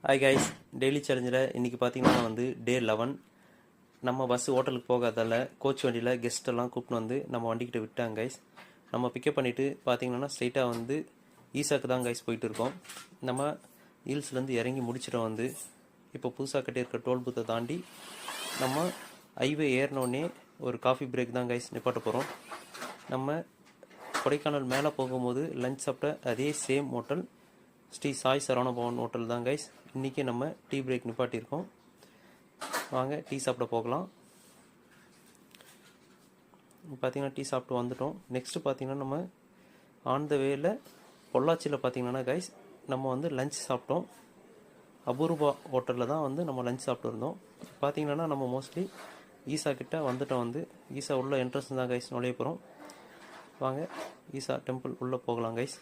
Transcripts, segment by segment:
Hi guys, daily சேலஞ்சில் இன்றைக்கி பார்த்தீங்கன்னா வந்து டே 11. நம்ம பஸ்ஸு ஹோட்டலுக்கு போகாதால கோச் வண்டியில் கெஸ்ட்டெல்லாம் கூப்பிட்டு வந்து நம்ம வண்டிக்கிட்ட விட்டாங்க கைஸ். நம்ம பிக்கப் பண்ணிவிட்டு பார்த்தீங்கன்னா ஸ்ட்ரைட்டாக வந்து ஈசாக்கு தான் கைஸ் போயிட்டு இருக்கோம். நம்ம ஹில்ஸ்லேருந்து இறங்கி முடிச்சிட்டோம். வந்து இப்போ புதுசாக கட்டியிருக்க டோல் பூத்தை தாண்டி நம்ம ஹைவே ஏறினோடனே ஒரு காஃபி பிரேக் தான் கைஸ் நிப்பாட்ட போகிறோம். நம்ம கொடைக்கானல் மேலே போகும்போது லஞ்ச் சாப்பிட்ட அதே same hotel Sri Sai Saravana Bhavan hotel தான் கைஸ். இன்றைக்கி நம்ம டீ பிரேக் நிப்பாட்டியிருக்கோம். வாங்க டீ சாப்பிட போகலாம். பார்த்திங்கன்னா டீ சாப்பிட்டு வந்துட்டோம். நெக்ஸ்ட்டு பார்த்திங்கன்னா நம்ம ஆன் த வேல பொள்ளாச்சியில் பார்த்திங்கன்னா கைஸ் நம்ம வந்து லஞ்ச் சாப்பிட்டோம். அபூர்வா ஹோட்டலில் தான் வந்து நம்ம லஞ்ச் சாப்பிட்டு இருந்தோம். பார்த்திங்கன்னா நம்ம மோஸ்ட்லி ஈசா கிட்ட வந்துட்டோம். வந்து ஈசா உள்ள என்ட்ரன்ஸ் தான் கைஸ் நுழைய போகிறோம். வாங்க ஈசா டெம்பிள் உள்ளே போகலாம் கைஸ்.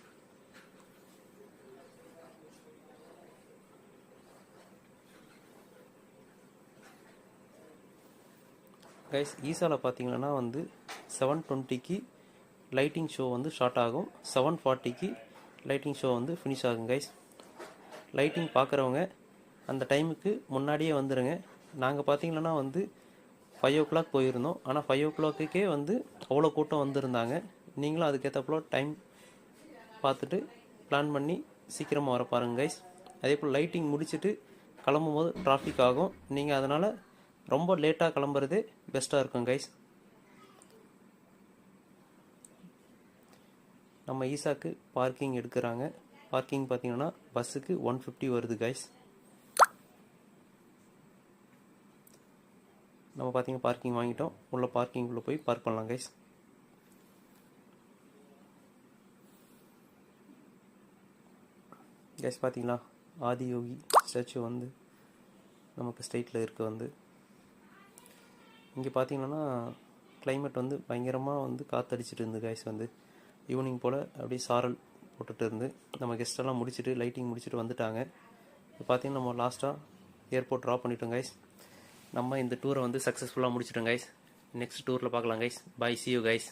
கைஸ் ஈசாவில் பார்த்தீங்கன்னா வந்து 7:20க்கு லைட்டிங் ஷோ வந்து ஸ்டார்ட் ஆகும். 7:40க்கு லைட்டிங் ஷோ வந்து ஃபினிஷ் ஆகும் கைஸ். லைட்டிங் பார்க்குறவங்க அந்த டைமுக்கு முன்னாடியே வந்துடுங்க. நாங்கள் பார்த்தீங்கன்னா வந்து 5 o'clock போயிருந்தோம். ஆனால் 5 o'clockே வந்து அவ்வளோ கூட்டம் வந்திருந்தாங்க. நீங்களும் அதுக்கேற்றப்போ டைம் பார்த்துட்டு பிளான் பண்ணி சீக்கிரமாக வர பாருங்கள் கைஸ். அதே போல் லைட்டிங் முடிச்சுட்டு கிளம்பும் போது டிராஃபிக் ஆகும். நீங்கள் அதனால் ரொம்ப லேட்டாக கிளம்புறதே பெஸ்ட்டாக இருக்கும் கைஸ். நம்ம ஈசாக்கு பார்க்கிங் எடுக்கிறாங்க. பார்க்கிங் பார்த்தீங்கன்னா பஸ்ஸுக்கு 150 வருது கைஸ். நம்ம பார்த்தீங்கன்னா பார்க்கிங் வாங்கிட்டோம். உள்ள பார்க்கிங்குள்ளே போய் பார்க் பண்ணலாம் கைஸ். கைஸ் பார்த்தீங்களா ஆதியோகி ஸ்டாச்சு வந்து நமக்கு ஸ்ட்ரைட்டில் இருக்க. வந்து இங்கே பார்த்தீங்கன்னா கிளைமேட் வந்து பயங்கரமாக வந்து காற்றடிச்சிட்டு இருந்து கைஸ். வந்து ஈவினிங் போல் அப்படியே சாரல் போட்டுட்டு இருந்து நம்ம கெஸ்ட்டெல்லாம் முடிச்சுட்டு லைட்டிங் முடிச்சுட்டு வந்துட்டாங்க. இப்போ பார்த்தீங்கன்னா நம்ம லாஸ்ட்டாக ஏர்போர்ட் ட்ராப் பண்ணிட்டோம் கைஸ். நம்ம இந்த டூரை வந்து சக்ஸஸ்ஃபுல்லாக முடிச்சிட்டோம் கைஸ். நெக்ஸ்ட் டூரில் பார்க்கலாம் guys. Bye, see you guys.